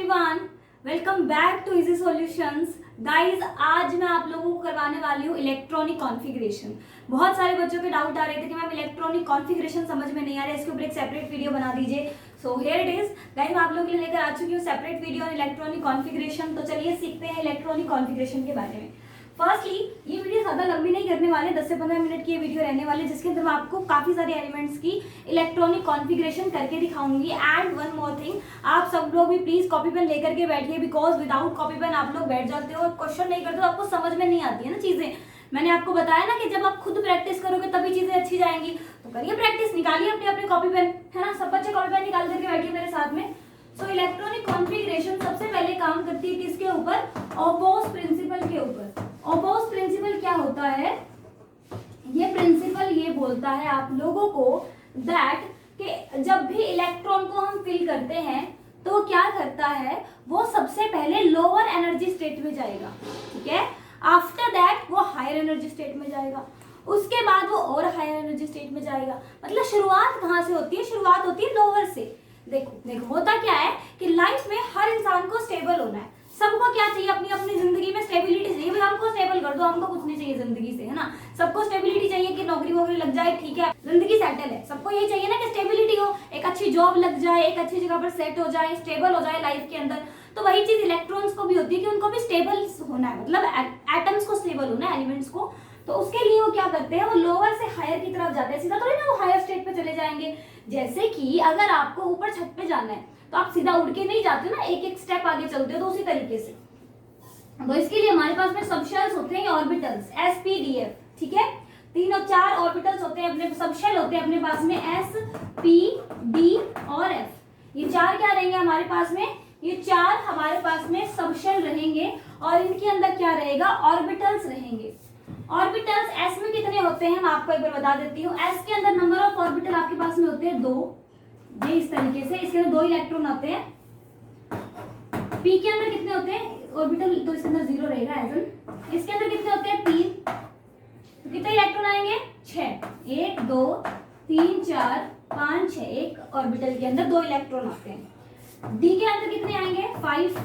Everyone, welcome back to easy solutions. Guys, आज मैं आप लोगों को करवाने वाली हूँ इलेक्ट्रॉनिक कॉन्फ़िगरेशन। बहुत सारे बच्चों के डाउट आ रहे थे कि मैम इलेक्ट्रॉनिक कॉन्फ़िगरेशन समझ में नहीं आ रहा है, इसके ऊपर एक सेपरेट वीडियो बना दीजिए। So here it is guys, मैं आप लोगों के लिए लेकर आ चुकी हूँ separate video on electronic configuration. तो चलिए सीखते हैं इलेक्ट्रॉनिक कॉन्फ़िगरेशन के बारे में। फर्स्टली, ये वीडियो ज्यादा लंबी नहीं करने वाले, 10 से 15 मिनट की ये वीडियो रहने वाली, जिसके अंदर मैं आपको काफी सारे एलिमेंट्स की इलेक्ट्रॉनिक कॉन्फ़िगरेशन करके दिखाऊंगी। एंड वन मोर थिंग, आप सब लोग भी प्लीज कॉपी पेन लेकर के बैठिए, बिकॉज विदाउट कॉपी पेन आप लोग बैठ जाते हो और क्वेश्चन नहीं करते हो, आपको समझ में नहीं आती है ना चीजें। मैंने आपको बताया ना कि जब आप खुद प्रैक्टिस करोगे तभी चीजें अच्छी जाएंगी। तो करिए प्रैक्टिस, निकालिए अपने अपने कॉपी पेन, है ना। सब बच्चे कॉपी पेन निकाल करके बैठिए मेरे साथ में। सो इलेक्ट्रॉनिक कॉन्फ़िगरेशन सबसे पहले काम करती है किसके ऊपर? ऑपोज प्रिंसिपल के ऊपर। ऑपोज प्रिंसिपल क्या होता है? ये प्रिंसिपल ये बोलता है आप लोगों को दैट कि जब भी इलेक्ट्रॉन को हम फिल करते हैं तो क्या करता है, वो सबसे पहले लोअर एनर्जी स्टेट में जाएगा, ठीक है। आफ्टर दैट वो हायर एनर्जी स्टेट में जाएगा, उसके बाद वो और हायर एनर्जी स्टेट में जाएगा। मतलब शुरुआत कहाँ से होती है? शुरुआत होती है लोअर से। देखो होता क्या है कि लाइफ में हर इंसान को स्टेबल होना है। सबको क्या चाहिए? अपनी अपनी जिंदगी में स्टेबिलिटी चाहिए। भाई हमको स्टेबल कर दो, हमको कुछ नहीं चाहिए जिंदगी से, है ना। सबको स्टेबिलिटी चाहिए कि नौकरी वोकरी लग जाए, ठीक है, जिंदगी सेटल है। सबको ये चाहिए ना कि स्टेबिलिटी हो, एक अच्छी जॉब लग जाए, एक अच्छी जगह पर सेट हो जाए, स्टेबल हो जाए लाइफ के अंदर। तो वही चीज इलेक्ट्रॉन्स को भी होती है कि उनको भी स्टेबल होना है, मतलब एटम्स को स्टेबल होना है, एलिमेंट्स को। तो उसके लिए वो क्या करते हैं, वो लोअर से हायर की तरफ जाते हैं। सीधा थोड़ी ना वो हायर स्टेट पे चले जाएंगे। जैसे कि अगर आपको ऊपर छत पे जाना है तो आप सीधा उड़ के नहीं जाते ना, एक एक स्टेप आगे चलते हो। तो उसी तरीके से तो इसके लिए हमारे पास में सबशेल्स होते हैं, orbitals, S P D F, ठीक है। 3 और 4 ऑर्बिटल्स होते हैं अपने, सबशेल होते हैं अपने पास में, एस पी डी और एफ। ये 4 क्या रहेंगे हमारे पास में? ये 4 हमारे पास में सबशेल रहेंगे और इनके अंदर क्या रहेगा? ऑर्बिटल्स रहेंगे। ऑर्बिटल्स एस में कितने होते हैं, मैं आपको एक बार बता देती हूँ। एस के अंदर नंबर ऑफ ऑर्बिटल आपके पास में होते हैं 2, ये इस तरीके से, इसके अंदर 2 इलेक्ट्रॉन आते हैं। पी के अंदर कितने होते हैं ऑर्बिटल? तो इसके अंदर 0 रहेगा एज। इसके अंदर कितने होते हैं? 3। तो कितने इलेक्ट्रॉन आएंगे? 6। 1 2 3 4 5 6, एक ऑर्बिटल के अंदर 2 इलेक्ट्रॉन आते हैं। डी के अंदर कितने आएंगे? 5।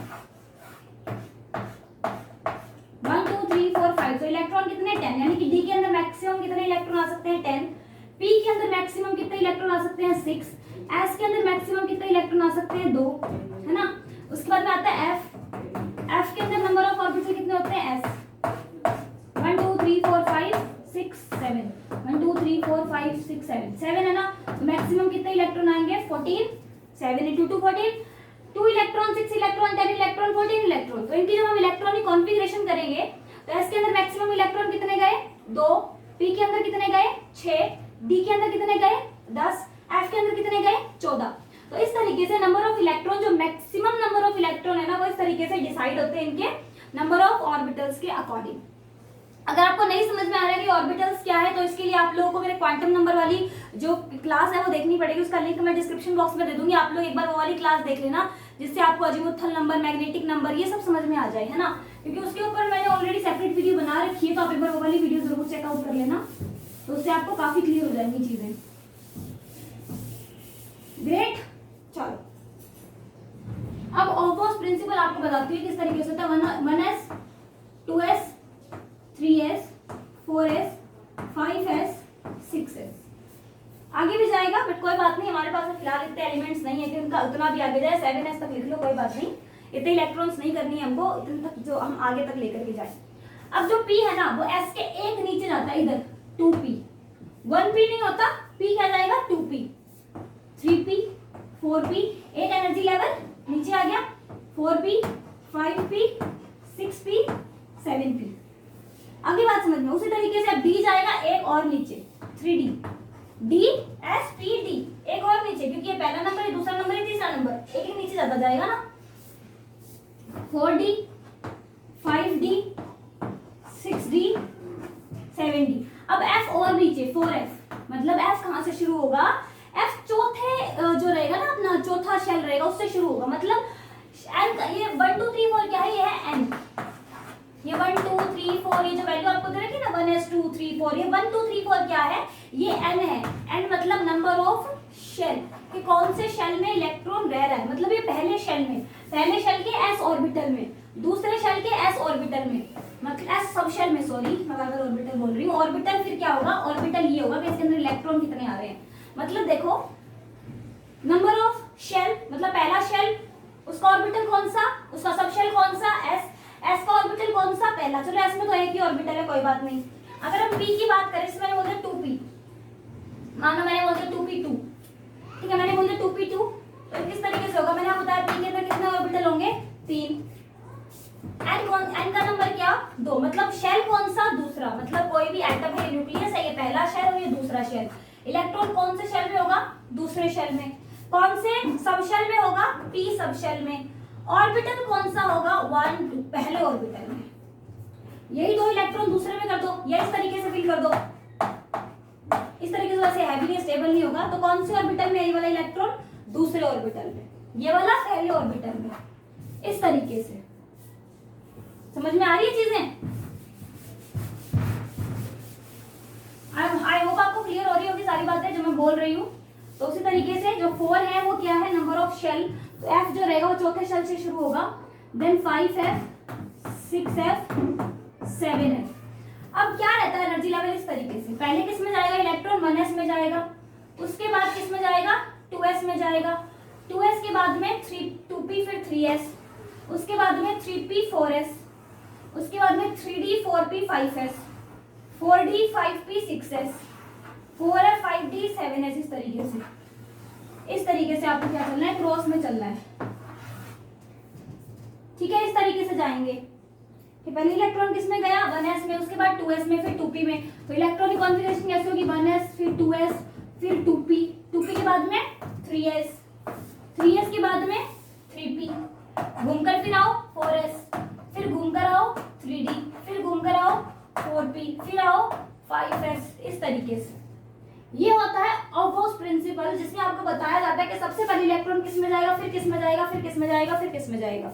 1 2 3 4 5, तो इलेक्ट्रॉन कितने? 10। यानी कि डी के अंदर मैक्सिमम कितने इलेक्ट्रॉन आ सकते हैं? 10। पी के अंदर मैक्सिमम कितने इलेक्ट्रॉन आ सकते हैं? 6। एस के अंदर मैक्सिमम कितने इलेक्ट्रॉन आ सकते हैं? 2, है ना। उसके बाद में आता है एफ। एफ के अंदर नंबर ऑफ ऑर्बिटल कितने होते हैं? एस 1 2 3 4 5 6 7, 1 2 3 4 5 6 7, 7 है ना। तो मैक्सिमम कितने इलेक्ट्रॉन आएंगे? 14। 7 × 2 14, 2 इलेक्ट्रॉन 6 इलेक्ट्रॉन 10 इलेक्ट्रॉन 14 इलेक्ट्रॉन। तो इनकी जब हम इलेक्ट्रॉनिक कॉन्फ़िगरेशन करेंगे तो एस के अंदर मैक्सिमम इलेक्ट्रॉन कितने गए? 2। पी के अंदर कितने गए? 6। डी के अंदर कितने गए? 10। एफ के अंदर कितने गए? 14। तो इस तरीके से नंबर ऑफ इलेक्ट्रॉन, जो मैक्सिमम नंबर ऑफ इलेक्ट्रॉन है ना, वो इस तरीके से डिसाइड होते हैं इनके नंबर ऑफ ऑर्बिटल्स के अकॉर्डिंग। अगर आपको नहीं समझ में आ रहा है कि ऑर्बिटल्स क्या है, तो इसके लिए आप लोगों को मेरे क्वांटम नंबर वाली जो क्लास है वो देखनी पड़ेगी। उसका लिंक मैं डिस्क्रिप्शन बॉक्स में दे दूंगी, आप लोग एक बार वो वाली क्लास देख लेना, जिससे आपको अजीमुथल नंबर, मैग्नेटिक नंबर, ये सब समझ में आ जाए, है ना। क्योंकि उसके ऊपर मैंने ऑलरेडी सेपरेट वीडियो बना रखी है, तो आप एक बार वो वाली वीडियो जरूर चेकआउट कर लेना, तो उससे आपको काफी क्लियर हो जाएंगी चीजें। ग्रेट, चलो अब ऑपोज प्रिंसिपल आपको बताती हूँ किस तरीके से होता है। 1s 2s 3s 4s 5s 6s, आगे भी जाएगा बट कोई बात नहीं, हमारे पास फिलहाल इतने एलिमेंट्स नहीं है कि उनका उतना भी आगे जाए। 7s तक लिख लो, कोई बात नहीं, इतने इलेक्ट्रॉन्स नहीं करनी है हमको, इतने तक जो हम आगे तक लेकर के जाए। अब जो p है ना, वो s के एक नीचे जाता है, इधर 2p। 1p नहीं होता, p क्या जाएगा? 2p 3p 4p, एक एनर्जी लेवल नीचे आ गया, 4p 5p 6p 7p। अगली बात समझ में, उसी तरीके से अब d जाएगा एक और नीचे, 3d, d s p d, एक और नीचे, क्योंकि ये पहला नंबर है, दूसरा नंबर है, तीसरा नंबर, एक एक नीचे जाता जाएगा ना। 4d 5d 6d 7d। अब f और नीचे 4f, मतलब f कहां से शुरू होगा? f चौथे जो रहेगा ना अपना चौथा शेल रहेगा, उससे शुरू होगा। मतलब n का ये 1 2 3 4 क्या है? ये है n। ये 1 2 3 4, ये जो वैल्यू आपको दे रखी है ना 1s 2 3 4, ये 1 2 3 4 क्या है? ये n है। n मतलब नंबर ऑफ शेल, कि कौन से शेल में इलेक्ट्रॉन रह रहा है, मतलब ये पहले शेल में, पहले शेल के एस ऑर्बिटल में, दूसरे शेल के एस ऑर्बिटल में, मतलब एस सब शेल में, सॉरी मैं बार बार ऑर्बिटल बोल रही हूँ। ऑर्बिटल फिर क्या होगा, ऑर्बिटल ये होगा कि इसके अंदर इलेक्ट्रॉन कितने आ रहे हैं, मतलब देखो नंबर ऑफ शेल, मतलब पहला शेल उसका ऑर्बिटल कौन सा, उसका सब शेल कौन सा, एस, एस का ऑर्बिटल कौन सा, पहला, चलो एस में तो एक ही ऑर्बिटल है, कोई बात नहीं। अगर हम पी की बात करें, इसमें मैंने बोला 2p, मानो मैंने बोल दिया 2p2, ठीक है, मैंने बोल दिया 2p2, तो किस तरीके से होगा, मैंने आपको बताया पी के अंदर कितने ऑर्बिटल होंगे, 3, एन का नंबर क्या, 2, मतलब शेल कौन सा, दूसरा, मतलब कोई भी एटम है, न्यूक्लियस है, ये पहला शेल और ये दूसरा शेल, इलेक्ट्रॉन कौन से शेल में होगा, दूसरे शेल में, कौन से सब शेल में होगा, पी सब शेल में, ऑर्बिटल कौन सा होगा, 1 2, पहले ऑर्बिटल में, यही 2 इलेक्ट्रॉन दूसरे में कर दो, या इस तरीके से फिल कर दो, इस तरीके से, वैसे हैवी स्टेबल नहीं होगा, तो कौन से ऑर्बिटल में ये वाला इलेक्ट्रॉन, दूसरे ऑर्बिटल में, ये वाला पहले ऑर्बिटल में, इस तरीके से, समझ में आ रही है चीजें, आई होप आपको क्लियर हो रही होगी सारी बातें जो मैं बोल रही हूँ। तो उसी तरीके से जो 4 है वो क्या है, नंबर ऑफ शेल, तो एफ जो रहेगा वो चौथे शेल से शुरू होगा, देन 5f 6f 7f। अब क्या रहता है एनर्जी लेवल इस तरीके से, पहले किस में जाएगा इलेक्ट्रॉन, 1s में जाएगा, उसके बाद किस में जाएगा, 2s में जाएगा, 2s के बाद में 2p फिर 3s, उसके बाद में 3p 4s, उसके बाद में 3d 4p 5s, 4d 5p 6s, 4f 5d 7s, इस तरीके से आपको क्या चलना है, क्रॉस में चलना है, ठीक है, इस तरीके से जाएंगे कि पहले इलेक्ट्रॉन किस में गया, 1s में, उसके बाद 2s में, फिर 2p में, तो इलेक्ट्रॉनिक कॉन्फ़िगरेशन कैसे होगी, 1s फिर 2s फिर 2p, 2p के बाद में 3s, 3s के बाद में 3p, घूमकर फिर आओ 4s, फिर घूमकर आओ 3d, फिर घूमकर आओ 4p, फिर आओ 5s, इस तरीके से। ये होता है ऑपोज प्रिंसिपल, जिसमें आपको बताया जाता है कि सबसे पहले इलेक्ट्रॉन किस में जाएगा, फिर किस में जाएगा, फिर किस में जाएगा, फिर किस में जाएगा,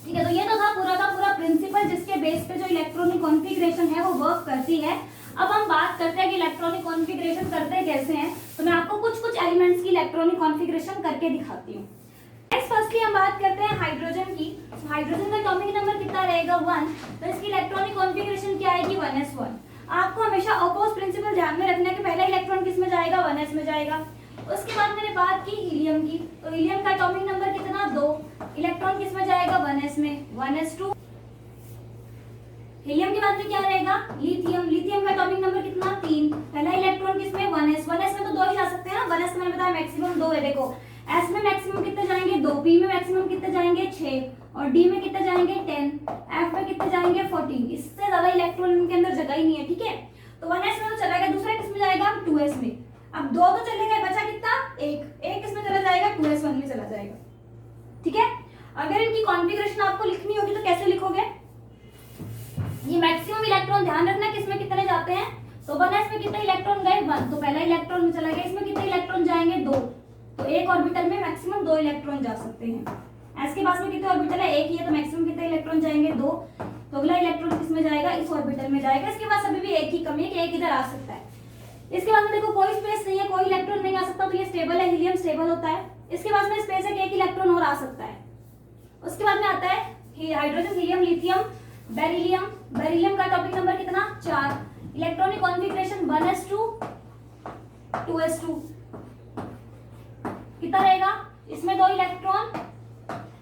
ठीक है। तो ये तो था पूरा का पूरा प्रिंसिपल, जिसके बेस पे जो इलेक्ट्रॉनिक कॉन्फ़िगरेशन है वो वर्क करती है। अब हम बात करते हैं कि इलेक्ट्रॉनिक कॉन्फ़िगरेशन करते कैसे हैं, तो मैं आपको कुछ कुछ एलिमेंट्स की इलेक्ट्रॉनिक कॉन्फ़िगरेशन करके दिखाती हूँ। नेक्स्ट फर्स्टली हम बात करते हैं हाइड्रोजन की। हाइड्रोजन का एटॉमिक नंबर कितना रहेगा, 1, तो इसकी इलेक्ट्रॉनिक कॉन्फ़िगरेशन क्या आएगी, 1s1। आपको हमेशा अपोज प्रिंसिपल ध्यान में रखना है कि पहला इलेक्ट्रॉन किस में जाएगा, 1s में जाएगा। उसके बाद मैंने बात की हीलियम की, तो हीलियम का एटॉमिक नंबर कितना, 2, इलेक्ट्रॉन किस में जाएगा, 1s में, 1s2। हीलियम के बाद में क्या रहेगा, लिथियम, लिथियम का एटॉमिक नंबर कितना, 3, पहला इलेक्ट्रॉन किस में, 1s, 1s में तो 2 ही जा सकते हैं ना, 1s मैंने बताया मैक्सिमम 2 है, देखो s में मैक्सिमम कितने जाएंगे, 2, p में मैक्सिमम कितने जाएंगे, 6, और d में कितने जाएंगे, 10, f में कितने जाएंगे, 14, इससे ज्यादा इलेक्ट्रॉन इनके अंदर जगह ही नहीं है, ठीक है। तो 1s में तो चला गया, दूसरा किस में जाएगा, 2s में, अब 2 तो चले गए, बचा कितना, 1 किस में चला जाएगा, 2s1 में चला जाएगा, ठीक है। अगर इनकी कॉन्फ़िगरेशन आपको लिखनी होगी तो कैसे लिखोगे, ये मैक्सिमम इलेक्ट्रॉन ध्यान रखना किसमें कितने जाते हैं, तो 1s में कितने इलेक्ट्रॉन गए, 1, तो पहला इलेक्ट्रॉन में चला गया, इसमें कितने इलेक्ट्रॉन जाएंगे, 2, तो एक ऑर्बिटल में मैक्सिमम 2 इलेक्ट्रॉन जा सकते हैं। एस के पास में कितने ऑर्बिटल है, एक ही है, तो मैक्सिमम कितने इलेक्ट्रॉन जाएंगे, 2, तो अगला इलेक्ट्रॉन किसमें जाएगा, इस ऑर्बिटल में जाएगा। इसके पास अभी भी एक ही कमी है कि एक इधर आ सकता है। इसके बाद में देखो कोई स्पेस नहीं है, कोई इलेक्ट्रॉन नहीं आ सकता, तो ये स्टेबल है, हीलियम स्टेबल होता है। इसके पास में स्पेस है कि एक इलेक्ट्रॉन और आ सकता है। उसके बाद में आता है hydrogen, helium, lithium, beryllium. Beryllium का टॉपिक नंबर कितना, 4, इलेक्ट्रॉनिक कॉन्फ़िगरेशन 1s2 2s2, कितना रहेगा, इसमें 2 इलेक्ट्रॉन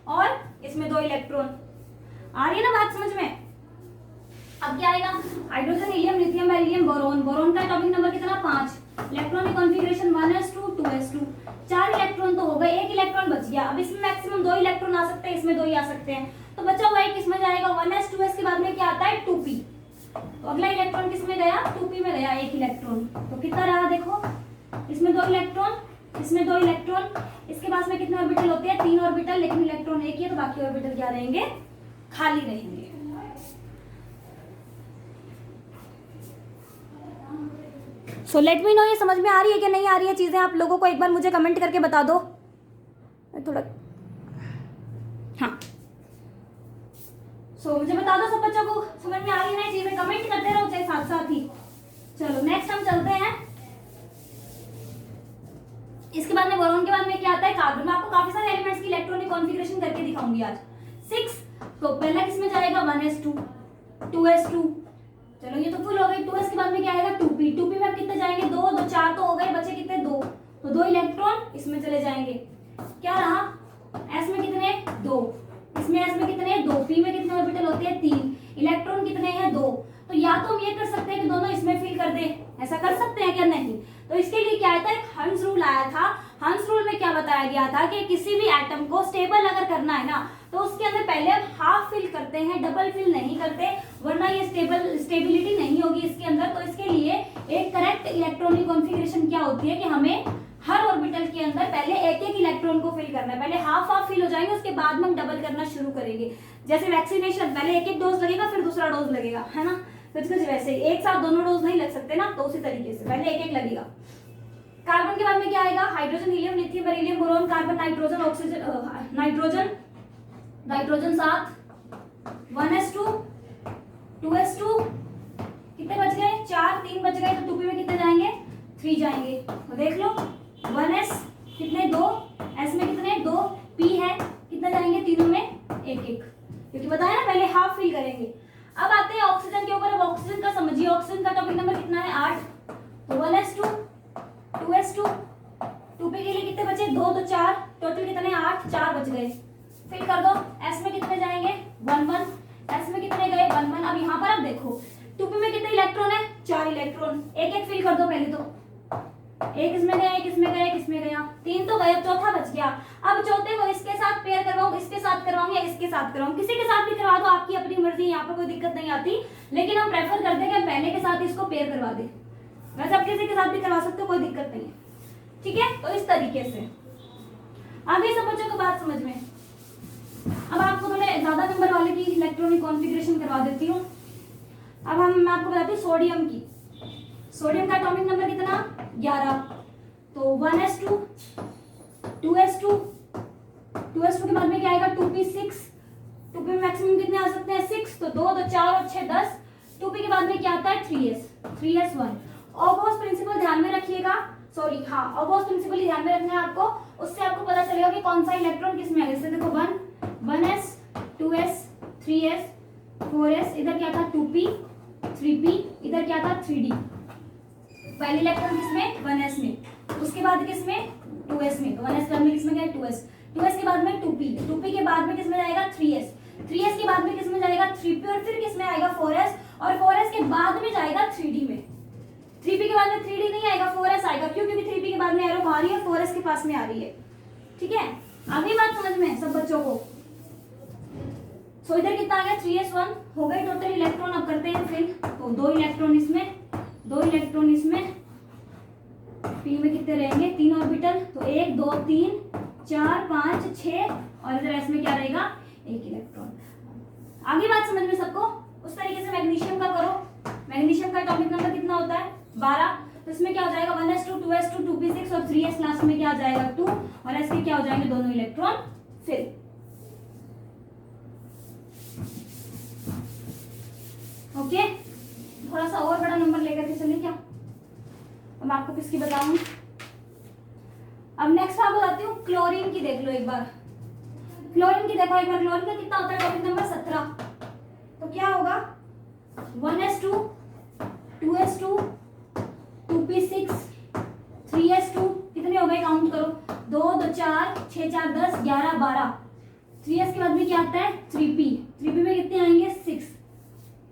और इसमें 2 इलेक्ट्रॉन। आ रही है ना बात समझ में। अब क्या आएगा, hydrogen, helium, lithium, beryllium, boron. Boron का एटॉमिक नंबर कितना, 5, electronic configuration 1s2 2s2, 4 electron तो हो गए, 1 इलेक्ट्रॉन बच गया। अब इसमें मैक्सिमम 2 इलेक्ट्रॉन आ सकते हैं, इसमें 2 ही आ सकते हैं, तो बचा हुआ एक किसमें जाएगा, 1s 2s के बाद में क्या आता है, 2p, तो अगला इलेक्ट्रॉन किसमें गया, 2p में गया, 1 इलेक्ट्रॉन, तो कितना रहा देखो, इसमें 2 इलेक्ट्रॉन, इसमें 2 इलेक्ट्रॉन। इसके पास में कितने ऑर्बिटल होते हैं, 3 ऑर्बिटल, लेकिन इलेक्ट्रॉन एक ही है, तो बाकी ऑर्बिटल क्या रहेंगे, खाली रहेंगे। सो लेट मी नो, ये समझ में आ रही है कि नहीं आ रही है चीजें, आप लोगों को एक बार मुझे कमेंट करके बता दो थोड़ा। हाँ, सो मुझे बता दो सब बच्चों को समझ में आ रही है ना चीजें, कमेंट करते रहो चाहे साथ साथ ही। चलो नेक्स्ट हम चलते हैं इसके बाद में बोरॉन के बाद में क्या आता है, कार्बन। मैं आपको काफी सारे एलिमेंट्स की इलेक्ट्रॉनिक कॉन्फ़िगरेशन करके दिखाऊंगी आज। 6 तो पहला किसमें जाएगा 1s2 2s2, चलो ये तो फुल हो गई। 2s के बाद में क्या आएगा 2p। 2p में अब कितने जाएंगे 2 2 4 तो हो गए, बचे कितने 2, तो 2 इलेक्ट्रॉन इसमें चले जाएंगे। क्या रहा s में कितने 2, इसमें s में कितने 2, p में कितने ऑर्बिटल होते हैं 3, इलेक्ट्रॉन कितने हैं 2। तो या तो हम ये कर सकते हैं कि दोनों इसमें फिल कर दे, ऐसा कर सकते हैं क्या, नहीं। तो इसके लिए क्या आया था, एक हंस रूल आया था। हंस रूल में क्या बताया गया था कि किसी भी एटम को स्टेबल अगर करना है ना तो उसके अंदर पहले हम हाफ फिल करते हैं, डबल फिल नहीं करते, वरना ये स्टेबिलिटी नहीं होगी इसके अंदर। तो इसके लिए एक करेक्ट इलेक्ट्रॉनिक कॉन्फ़िगरेशन क्या होती है कि हमें हर ऑर्बिटल के अंदर पहले एक एक इलेक्ट्रॉन को फिल करना है। पहले हाफ हाफ फिल हो जाएंगे, उसके बाद में हम डबल करना शुरू करेंगे। जैसे वैक्सीनेशन, पहले एक एक डोज लगेगा फिर दूसरा डोज लगेगा, है ना। कुछ कुछ वैसे ही, एक साथ दोनों डोज नहीं लग सकते ना, तो उसी तरीके से पहले एक एक लगेगा। कार्बन के बाद में क्या आएगा, hydrogen, helium, lithium, beryllium, boron, carbon, nitrogen, oxygen, nitrogen 7, 1s2 2s2, कितने बच गए 4, 3 बच गए, तो 2p में कितने जाएंगे 3 जाएंगे। तो देख लो 1s कितने 2, s में कितने 2, p है कितने जाएंगे तीनों में 1 1, क्योंकि बताया ना पहले हाफ फिल करेंगे। अब आते हैं ऑक्सीजन के ऊपर। अब ऑक्सीजन का समझिए, ऑक्सीजन का टॉपिक नंबर कितना है 8, तो 1s2 2s2, 2p के लिए कितने बचे 2 2 4, टोटल कितने 8, 4 बच गए। फिल कर दो, s में कितने जाएंगे 1 1, s में कितने गए 1 1। अब यहाँ पर आप देखो 2p में कितने इलेक्ट्रॉन है 4 इलेक्ट्रॉन, एक एक फिल कर दो पहले तो, एक इसमें गया, एक इसमें गया, एक इसमें गया, 3 तो गए, चौथा बच गया। अब चौथे को इसके साथ पेयर करवाऊं, इसके साथ करवाऊं या इसके साथ करवाऊं, किसी के साथ भी करवा दो, आपकी अपनी मर्जी, यहाँ पर कोई दिक्कत नहीं आती। लेकिन हम प्रेफर करते हैं कि पहले के साथ इसको पेयर करवा दे। वैसे आप किसी के साथ भी करवा सकते हो, कोई दिक्कत नहीं है, ठीक है। तो इस तरीके से आगे सब बच्चों को बात समझ में। अब आपको थोड़े ज्यादा नंबर वाले की इलेक्ट्रॉनिक कॉन्फ़िगरेशन करवा देती हूँ। अब मैं आपको बताती हूँ सोडियम की। सोडियम का एटॉमिक नंबर कितना 11, तो 1s2 2s2, 2s2 के बाद में क्या आएगा 2p 6, 2p में मैक्सिमम कितने आ सकते हैं 6, तो 2 2 4 और 6 10, 2p के बाद में क्या आता है 3s1। ऑगोस प्रिंसिपल ध्यान में रखिएगा, सॉरी हाँ ऑगोस प्रिंसिपल ध्यान में रखना है आपको, उससे आपको पता चलेगा कि कौन सा इलेक्ट्रॉन किसमें आ गया। देखो 1s 2s 3s 4s, इधर क्या था 2p 3p, इधर क्या था 3d। पहले इलेक्ट्रॉन किसमें 1s में, उसके बाद किसमें 2s में, तो 1s के बाद में किसमें गया 2s, 2s के बाद में 2p, 2p के बाद में किसमें जाएगा 3s, 3s के बाद में किसमें जाएगा 3p, और फिर किसमें आएगा 4s, और 4s के बाद में जाएगा 3d में। 3p के बाद में 3d नहीं आएगा, 4s आएगा। क्यों, क्योंकि 3p के बाद में एरो आ रही है, 4s के पास में आ रही है, ठीक है। आगे बात समझ में सब बच्चों को। सो इधर कितना आ गया 3s1 हो गए टोटल इलेक्ट्रॉन। अब करते हैं फिल, तो 2 इलेक्ट्रॉन इसमें, 2 इलेक्ट्रॉन इसमें, p में कितने रहेंगे 3 ऑर्बिटल, तो 1 2 3 4 5 6, और इधर s में क्या रहेगा 1 इलेक्ट्रॉन। आगे बात समझ में सबको। उस तरीके से मैग्नीशियम का करो। मैग्नीशियम का एटॉमिक नंबर कितना होता है 12, तो इसमें क्या हो जाएगा 1s2 2s2 2p6 और 3s लास्ट में क्या आ जाएगा 2, और s के क्या हो जाएंगे दोनों इलेक्ट्रॉन फिल। ओके, थोड़ा सा और बड़ा नंबर लेकर के चले क्या। अब आपको किसकी बताऊं। अब नेक्स्ट आपको बताती हूँ क्लोरीन की। देख लो एक बार क्लोरीन की, देखो एक बार क्लोरीन का कितना होता है टॉपिक नंबर 17, तो क्या होगा 1s2 2s2 2p6 3s2, कितने हो गए काउंट करो 2 2 4 6 4 10 11 12, 3s के बाद में क्या आता है 3p, 3p में कितने आएंगे 6,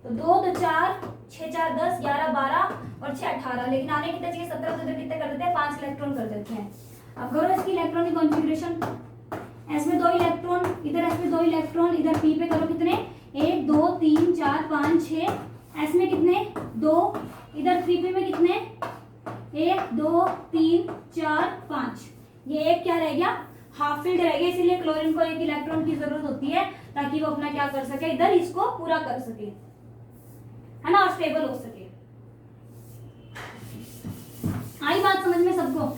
तो 2 2 4 6 4 10 11 12 और 6 18, लेकिन आने कितने चाहिए 17, तो इधर कितने कर देते हैं 5 इलेक्ट्रॉन कर देते हैं। अब करो इसकी इलेक्ट्रॉनिक कॉन्फ़िगरेशन। s में 2 इलेक्ट्रॉन, इधर s में 2 इलेक्ट्रॉन, इधर p पे करो कितने 1 2 3 4 5 6, s में कितने 2, इधर 3p में कितने 1 2 3 4 5, ये एक क्या रह गया हाफ फील्ड रह गया। इसीलिए क्लोरीन को एक इलेक्ट्रॉन की जरूरत होती है ताकि वो अपना क्या कर सके, इधर इसको पूरा कर सके, है ना, और स्टेबल हो सके। आई बात समझ में सबको।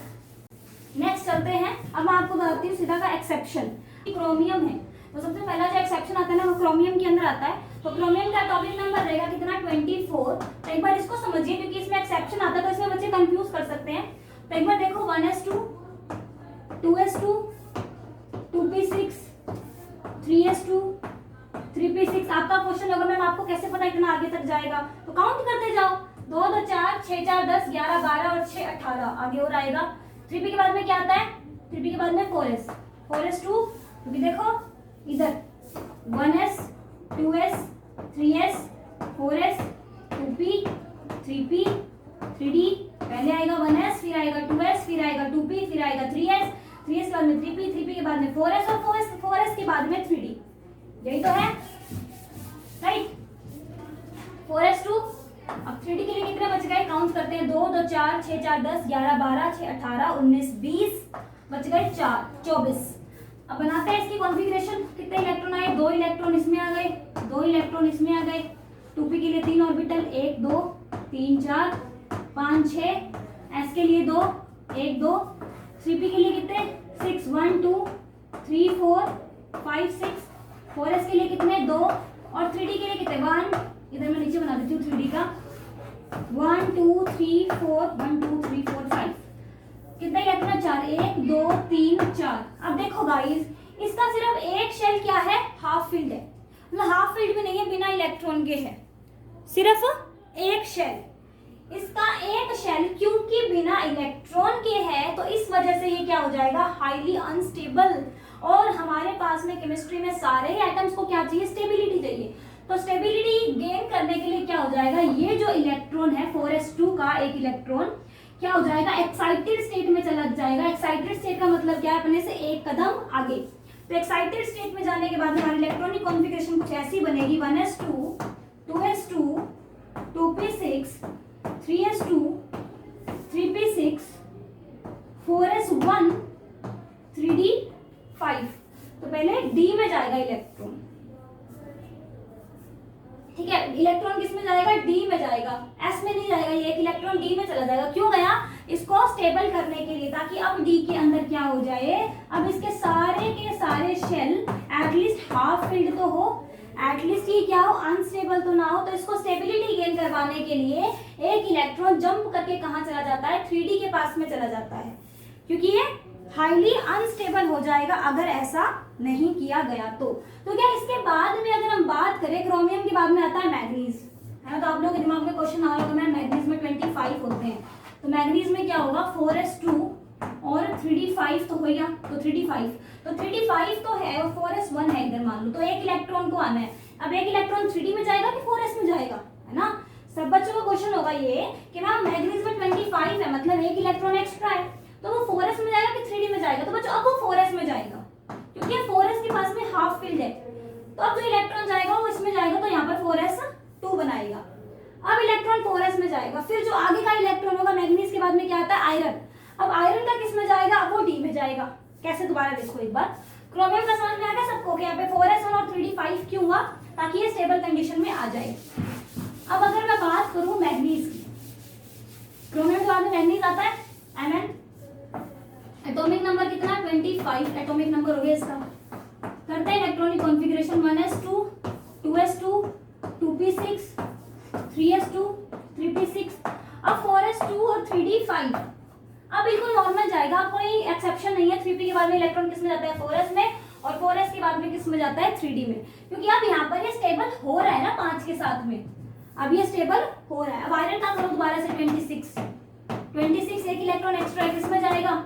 नेक्स्ट चलते हैं। अब मैं आपको बताती हूँ सीधा का एक्सेप्शन। क्रोमियम है, तो सबसे पहला जो एक्सेप्शन आता है ना वो क्रोमियम के अंदर आता है। तो क्रोमियम का टॉपिक नंबर रहेगा कितना 24। तो एक बार इसको समझिए क्योंकि इसमें एक्सेप्शन आता है तो इसमें बच्चे कंफ्यूज कर सकते हैं। तो एक बार देखो 1s2 2s2, 2p6, 3s2, 3p6। आपका क्वेश्चन होगा मैम आपको कैसे पता इतना आगे तक जाएगा, तो काउंट करते जाओ, 2 2 4, 6 4 10, 11 12 और 6 18, आगे और आएगा। 3p के बाद में क्या आता है, 3p के बाद में 4s, 4s2, क्योंकि देखो इधर 1s, 2s, 3s, 4s, 2p, 3p, 3d, पहले आएगा 1s, फिर आएगा 2s, फिर आएगा 2p, फिर आएगा 3s, 3s के बाद में 3p, 3p के बाद में 4s और 4s के बाद में 3d। यही तो है, राइट। 4s2, अब 3d के लिए कितने बच गए, काउंट करते हैं, 2 2 4, 6 4 10, 11 12, 6 18, 19 20, बच गए 4 24। अब बनाते हैं इसकी कॉन्फ़िगरेशन। कितने इलेक्ट्रॉन आए, 2 इलेक्ट्रॉन इसमें आ गए, 2 इलेक्ट्रॉन इसमें आ गए। 2p के लिए 3 ऑर्बिटल, 1 2 3 4 5 6, s के लिए 2 1 2, 3p के लिए कितने 6 1 2 3 4 5 6, 4s के लिए कितने 2 और 3d के लिए कितने 1, इधर मैं नीचे बना देती हूँ 3d का, 1 2 3 4 1 2 3 4 5, कितने इलेक्ट्रॉन 4, 1 2 3 4। अब देखो गाइस, इसका सिर्फ एक शेल क्या है, हाफ फील्ड है, मतलब हाफ फील्ड भी नहीं है, बिना इलेक्ट्रॉन के है, सिर्फ एक शेल। इसका एक शेल क्योंकि बिना इलेक्ट्रॉन के है, तो इस वजह से ये क्या हो जाएगा, हाईली अनस्टेबल। और हमारे पास में केमिस्ट्री में सारे ही एटम्स को क्या चाहिए, स्टेबिलिटी चाहिए। तो स्टेबिलिटी गेन करने के लिए क्या हो जाएगा, ये जो इलेक्ट्रॉन है 4s2 का एक इलेक्ट्रॉन क्या हो जाएगा, एक्साइटेड स्टेट में चला जाएगा। एक्साइटेड स्टेट का मतलब क्या है, अपने से एक कदम आगे। तो एक्साइटेड स्टेट में जाने के बाद हमारी इलेक्ट्रॉनिक कॉन्फ़िगरेशन कुछ ऐसी बनेगी, 1s2, 2s2, 2p6, 3s2, 3p6, 4s1, 3d5। तो पहले d में जाएगा इलेक्ट्रॉन, ठीक है, इलेक्ट्रॉन किस में जाएगा, d में जाएगा, s में नहीं जाएगा, ये एक इलेक्ट्रॉन d में चला जाएगा। क्यों गया, इसको स्टेबल करने के लिए, ताकि अब d के अंदर क्या हो जाए, अब इसके सारे के सारे शेल एटलीस्ट हाफ फिल्ड तो हो, एटलीस्ट ये क्या हो, अनस्टेबल तो ना हो। तो इसको स्टेबिलिटी गेन करवाने के लिए एक इलेक्ट्रॉन जंप करके कहाँ चला जाता है, 3d के पास में चला जाता है, क्योंकि ये हाईली अनस्टेबल हो जाएगा अगर ऐसा नहीं किया गया तो क्या इसके बाद में अगर हम बात करें, क्रोमियम के बाद में आता है मैग्नीज, है ना। तो आप लोगों के दिमाग में क्वेश्चन आ रहा होगा मैम मैग्नीज में 25 होते हैं, तो मैग्नीज में क्या होगा, 4s2 और 3d5 तो हो गया, तो 3d5 तो है और 4s1 है इधर मान लो, तो एक इलेक्ट्रॉन को आना है। अब एक इलेक्ट्रॉन 3d में जाएगा कि 4s में जाएगा, है ना। सब बच्चों का क्वेश्चन होगा ये कि मैम मैग्नीज में 25 है, मतलब एक इलेक्ट्रॉन एक्स्ट्रा है, तो वो 4s में जाएगा कि 3d में जाएगा, तो बच्चों अब वो 4s में जाएगा, क्योंकि 4s के पास में हाफ फील्ड है। तो अब जो इलेक्ट्रॉन जाएगा वो इसमें जाएगा, तो यहाँ पर 4s2 बनाएगा। अब इलेक्ट्रॉन 4s में जाएगा, फिर जो आगे का इलेक्ट्रॉन होगा मैग्नीज के बाद में क्या आता है, आयरन। अब आयरन का किस में जाएगा, अब वो d में जाएगा। कैसे, दोबारा देखो एक बार, क्रोमियम का समझ में आ गया सबको कि यहाँ पे 4s1 और 3d5 क्यों हुआ, ताकि ये स्टेबल कंडीशन में आ जाए। अब अगर मैं बात करूं मैग्नीज की, क्रोमियम के बाद में मैग्नीज आता है Mn, एटॉमिक नंबर कितना, 25 एटॉमिक नंबर हो गया इसका। करते हैं electronic configuration, 1s2, 2s2, 2p6, 3s2, 3p6, अब 4s2 और 3d5 अब बिल्कुल नॉर्मल जाएगा, कोई एक्सेप्शन नहीं है। 3p के बाद में इलेक्ट्रॉन किस में जाता है, 4s में, और 4s के बाद में किस में जाता है, 3d में, क्योंकि अब यहाँ पर ये स्टेबल हो रहा है ना 5 के साथ में, अब ये स्टेबल हो रहा है। अब आयरन का करो दोबारा से, 26 एक इलेक्ट्रॉन एक्स्ट्रा किस में जाएगा,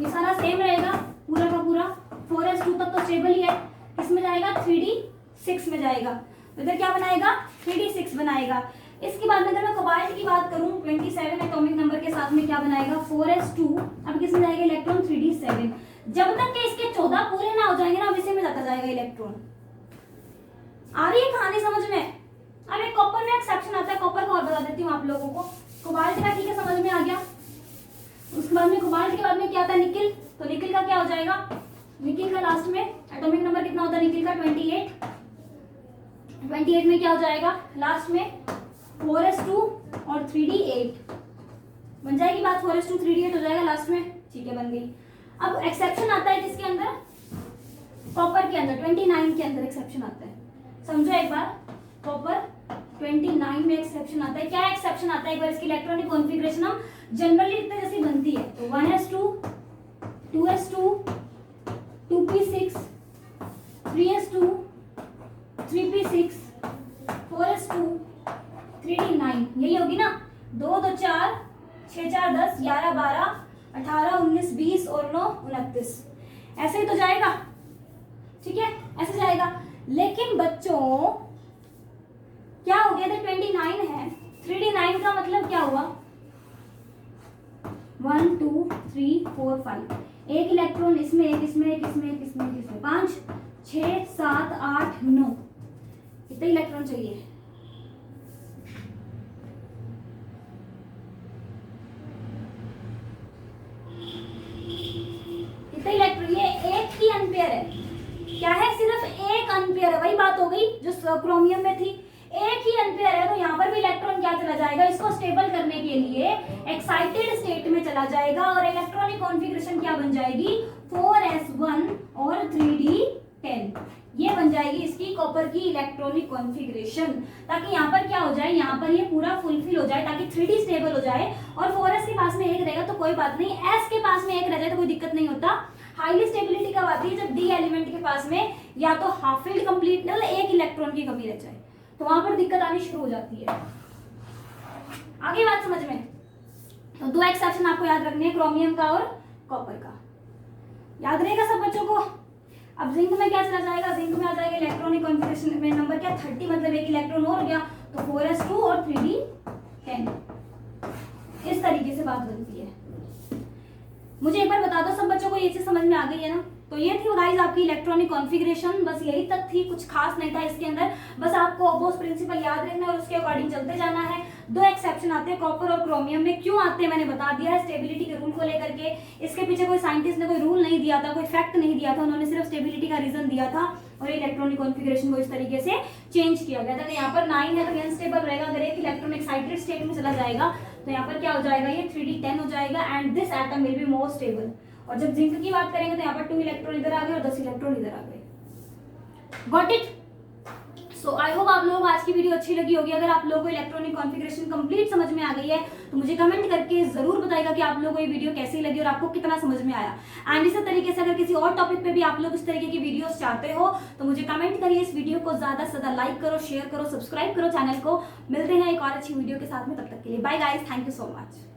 ये सारा सेम रहेगा पूरा का पूरा, 4s2 तक तो स्टेबल ही है, किसमें जाएगा, 3d6 में जाएगा। तो इधर क्या बनाएगा, 3d6 बनाएगा। इसके बाद में अगर मैं कोबाल्ट की बात करूं, 27 एटॉमिक नंबर के साथ में क्या बनाएगा, 4s2, अब किसमें जाएगा इलेक्ट्रॉन, 3d7। जब तक कि इसके 14 पूरे ना हो जाएंगे ना, अब इसी में जाता जाएगा इलेक्ट्रॉन। आ रही है कहानी समझ में। अब एक कॉपर में एक्सेप्शन आता है, कॉपर का और बता देती हूँ आप लोगों को। कोबाल्ट का ठीक है समझ में आ गया। उसके बाद में कोबाल्ट के बाद में क्या आता है, निकिल। तो निकिल का क्या हो जाएगा, निकिल का लास्ट में एटॉमिक नंबर कितना होता है निकिल का, 28 में क्या हो जाएगा लास्ट में, 4s2 और 3d8 बन जाएगी बात, 4s2 3d8 हो जाएगा लास्ट में, ठीक है बन गई। अब एक्सेप्शन आता है किसके अंदर, कॉपर के अंदर, 29 के अंदर एक्सेप्शन आता है। समझो एक बार, कॉपर 29 में एक्सेप्शन आता है। क्या एक्सेप्शन आता है, एक बार इसकी इलेक्ट्रॉनिक कॉन्फ़िगरेशन हम जनरली इतने जैसी बनती है, तो 1s2, 2s2, 2p6, 3s2, 3p6, 4s2, 3d9, यही होगी ना। 2 2 4, 6 4 10, 11 12, 18 19 20 और 9 29, ऐसे ही तो जाएगा, ठीक है, ऐसे जाएगा। लेकिन बच्चों क्या हो गया था, 29 है, 3d9 का मतलब क्या हुआ, 1 2 3 4 5, एक इलेक्ट्रॉन इसमें, एक इसमें, एक इसमें, एक इसमें, एक इसमें, 5 6 7 8 9, कितने इलेक्ट्रॉन चाहिए, कितने इलेक्ट्रॉन, ये एक ही एम्पियर है, क्या है, सिर्फ एक एम्पियर है, वही बात हो गई जो क्रोमियम में थी, एक ही एम्पियर है, तो यहाँ पर भी इलेक्ट्रॉन क्या चला जाएगा, इसको स्टेबल करने के लिए एक्साइटेड स्टेट में चला जाएगा और इलेक्ट्रॉनिक कॉन्फ़िगरेशन क्या बन जाएगी, 4s1 और 3d10, ये बन जाएगी इसकी कॉपर की इलेक्ट्रॉनिक कॉन्फ़िगरेशन, ताकि यहाँ पर क्या हो जाए, यहाँ पर ये पूरा फुलफिल हो जाए, ताकि 3d स्टेबल हो जाए। और 4s के पास में एक रहेगा तो कोई बात नहीं, s के पास में एक रह जाए तो कोई दिक्कत नहीं होता। हाईली स्टेबिलिटी कब आती है, जब d एलिमेंट के पास में या तो हाफ फील्ड कंप्लीट मतलब एक इलेक्ट्रॉन की कमी रह जाए, तो वहां पर दिक्कत आनी शुरू हो जाती है। आगे बात समझ में, तो 2 एक्सेप्शन आपको याद रखने हैं, क्रोमियम का और कॉपर का, याद रहेगा सब बच्चों को। अब जिंक में क्या चला जाएगा, जिंक में आ जाएगा इलेक्ट्रॉनिक कॉन्फ़िगरेशन में नंबर क्या, 30, मतलब एक इलेक्ट्रॉन और हो गया, तो 4s2 और 3d10, इस तरीके से बात बनती है। मुझे एक बार बता दो सब बच्चों को ये चीज समझ में आ गई है ना। तो ये थी गाइस आपकी इलेक्ट्रॉनिक कॉन्फ़िगरेशन, बस यही तक थी, कुछ खास नहीं था इसके अंदर, बस आपको अबोस प्रिंसिपल याद रखना है और उसके अकॉर्डिंग चलते जाना है। 2 एक्सेप्शन आते हैं कॉपर और क्रोमियम में, क्यों आते हैं मैंने बता दिया है, स्टेबिलिटी के रूल को लेकर के। इसके पीछे कोई साइंटिस्ट ने कोई रूल नहीं दिया था, कोई फैक्ट नहीं दिया था, उन्होंने सिर्फ स्टेबिलिटी का रीजन दिया था और इलेक्ट्रॉनिक कॉन्फ़िगरेशन को इस तरीके से चेंज किया गया था। तो यहाँ पर 9 है तो अनस्टेबल रहेगा, अगर एक इलेक्ट्रॉन एक्साइटेड स्टेट में चला जाएगा तो यहाँ पर क्या हो जाएगा, ये 3d10 हो जाएगा and this atom will be more stable. और जब जिंक की बात करेंगे तो यहाँ पर 2 इलेक्ट्रॉन इधर आ गए और 10 इलेक्ट्रॉन इधर आ गए। Got it. So I hope आप लोगों को आज की वीडियो अच्छी लगी होगी। अगर आप लोगों को इलेक्ट्रॉनिक कॉन्फ़िगरेशन कंप्लीट समझ में आ गई है तो मुझे कमेंट करके जरूर बताइएगा कि आप लोगों को ये वीडियो कैसी लगी और आपको कितना समझ में आया। एंड इसी तरीके से अगर किसी और टॉपिक पे भी आप लोग इस तरीके की वीडियोस चाहते हो तो मुझे कमेंट करिए, इस वीडियो को ज्यादा से ज्यादा लाइक करो, शेयर करो, सब्सक्राइब करो चैनल को। मिलते हैं एक और अच्छी वीडियो के साथ में, तब तक के लिए bye guys, thank you so much.